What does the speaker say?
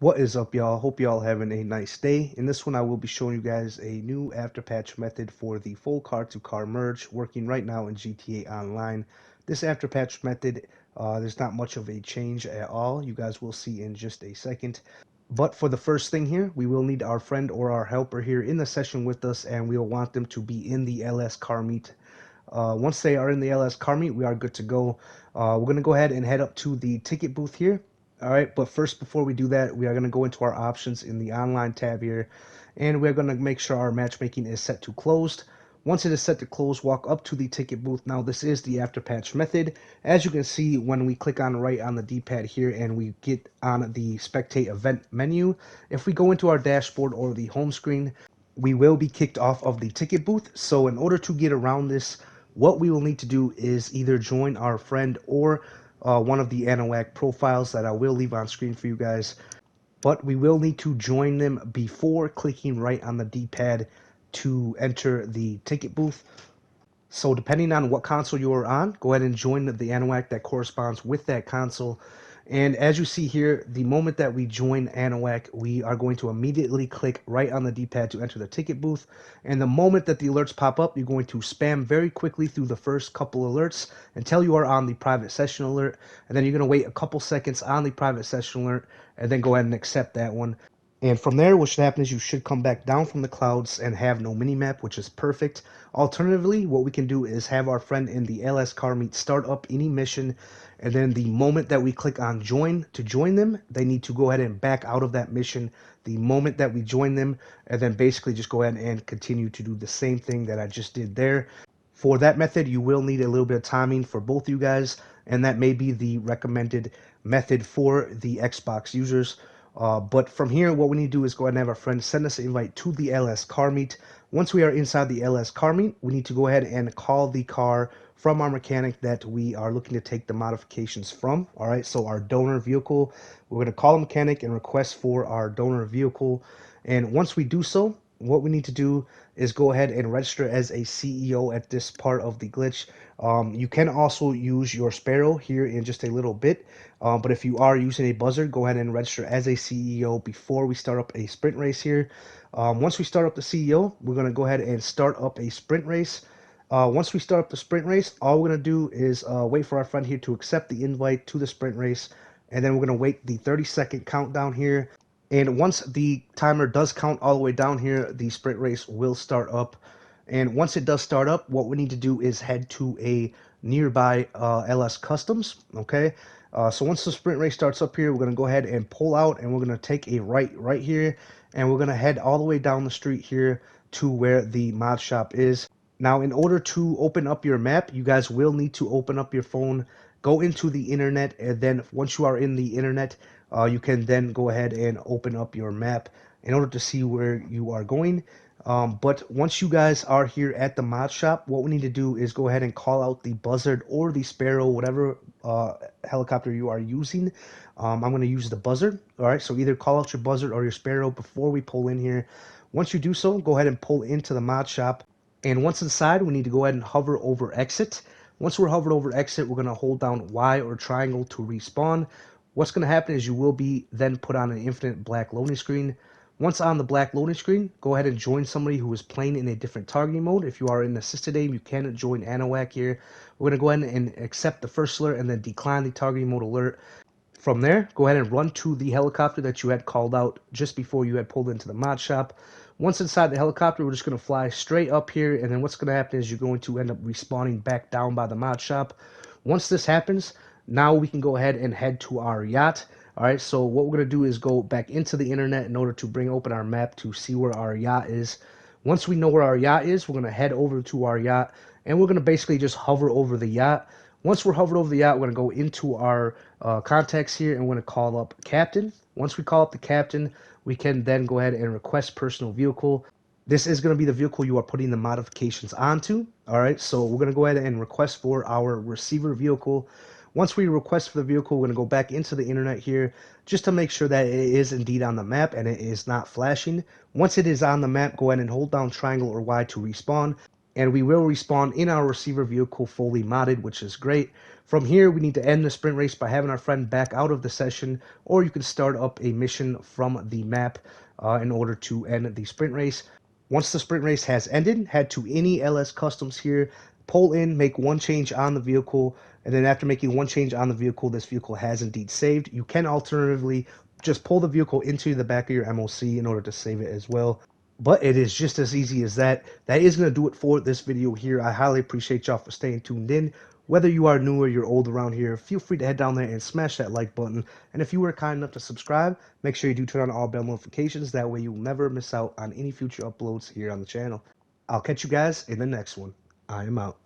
What is up, y'all? Hope y'all having a nice day. In this one, I will be showing you guys a new afterpatch method for the full car-to-car merge working right now in GTA Online. This afterpatch method, there's not much of a change at all. You guys will see in just a second. But for the first thing here, we will need our friend or our helper here in the session with us, and we'll want them to be in the LS car meet. Once they are in the LS car meet, we are good to go. We're going to go ahead and head up to the ticket booth here. All right, but first, before we do that, we are going to go into our options in the online tab here, and we're going to make sure our matchmaking is set to closed. Once it is set to close, walk up to the ticket booth. Now, this is the afterpatch method. As you can see, when we click on right on the D-pad here and we get on the spectate event menu, if we go into our dashboard or the home screen, we will be kicked off of the ticket booth. So in order to get around this, what we will need to do is either join our friend or one of the Anahuac profiles that I will leave on screen for you guys. But we will need to join them before clicking right on the D-pad to enter the ticket booth. So depending on what console you are on, go ahead and join the Anahuac that corresponds with that console. And as you see here, the moment that we join Anahuac, we are going to immediately click right on the D-pad to enter the ticket booth. And the moment that the alerts pop up, you're going to spam very quickly through the first couple alerts until you are on the private session alert. And then you're going to wait a couple seconds on the private session alert and then go ahead and accept that one. And from there, what should happen is you should come back down from the clouds and have no minimap, which is perfect. Alternatively, what we can do is have our friend in the LS car meet start up any mission, and then the moment that we click on join to join them, they need to go ahead and back out of that mission the moment that we join them, and then basically just go ahead and continue to do the same thing that I just did there. For that method, you will need a little bit of timing for both you guys, and that may be the recommended method for the Xbox users. But from here, what we need to do is go ahead and have our friend send us an invite to the LS car meet. Once we are inside the LS car meet, we need to go ahead and call the car from our mechanic that we are looking to take the modifications from. All right, so our donor vehicle, we're going to call a mechanic and request for our donor vehicle. And once we do so, what we need to do is go ahead and register as a CEO at this part of the glitch. You can also use your Sparrow here in just a little bit, but if you are using a buzzer, go ahead and register as a CEO before we start up a sprint race here. Once we start up the CEO, we're going to go ahead and start up a sprint race. Once we start up the sprint race, all we're going to do is wait for our friend here to accept the invite to the sprint race, and then we're going to wait the 30-second countdown here. And once the timer does count all the way down here, the sprint race will start up. And once it does start up, what we need to do is head to a nearby LS Customs, okay? So once the sprint race starts up here, we're going to go ahead and pull out, and we're going to take a right here, and we're going to head all the way down the street here to where the mod shop is. Now, in order to open up your map, you guys will need to open up your phone, go into the internet, and then once you are in the internet, you can then go ahead and open up your map in order to see where you are going. But once you guys are here at the mod shop, what we need to do is go ahead and call out the buzzard or the Sparrow, whatever helicopter you are using. I'm going to use the buzzard. All right, so either call out your buzzard or your Sparrow before we pull in here. Once you do so, go ahead and pull into the mod shop. And once inside, we need to go ahead and hover over exit. Once we're hovered over exit, we're going to hold down Y or triangle to respawn. What's going to happen is you will be then put on an infinite black loading screen. Once on the black loading screen, go ahead and join somebody who is playing in a different targeting mode. If you are in assisted aim, you can join Anahuac here. We're going to go ahead and accept the first alert and then decline the targeting mode alert. From there, go ahead and run to the helicopter that you had called out just before you had pulled into the mod shop. Once inside the helicopter, we're just going to fly straight up here, and then what's going to happen is you're going to end up respawning back down by the mod shop. Once this happens, now we can go ahead and head to our yacht. All right, so what we're going to do is go back into the internet in order to bring open our map to see where our yacht is. Once we know where our yacht is, we're going to head over to our yacht, and we're going to basically just hover over the yacht. Once we're hovered over the yacht, we're going to go into our contacts here, and we're going to call up Captain. Once we call up the Captain, we can then go ahead and request personal vehicle. This is going to be the vehicle you are putting the modifications onto. All right, so we're going to go ahead and request for our receiver vehicle. Once we request for the vehicle, we're going to go back into the internet here just to make sure that it is indeed on the map and it is not flashing. Once it is on the map, go ahead and hold down triangle or Y to respawn. and we will respawn in our receiver vehicle fully modded, which is great. From here, we need to end the sprint race by having our friend back out of the session, or you can start up a mission from the map in order to end the sprint race. Once the sprint race has ended, head to any LS Customs here, pull in, make one change on the vehicle, and then after making one change on the vehicle, this vehicle has indeed saved. You can alternatively just pull the vehicle into the back of your MOC in order to save it as well. But it is just as easy as that. That is going to do it for this video here. I highly appreciate y'all for staying tuned in. Whether you are new or you're old around here, feel free to head down there and smash that like button. And if you were kind enough to subscribe, make sure you do turn on all bell notifications. That way you'll never miss out on any future uploads here on the channel. I'll catch you guys in the next one. I am out.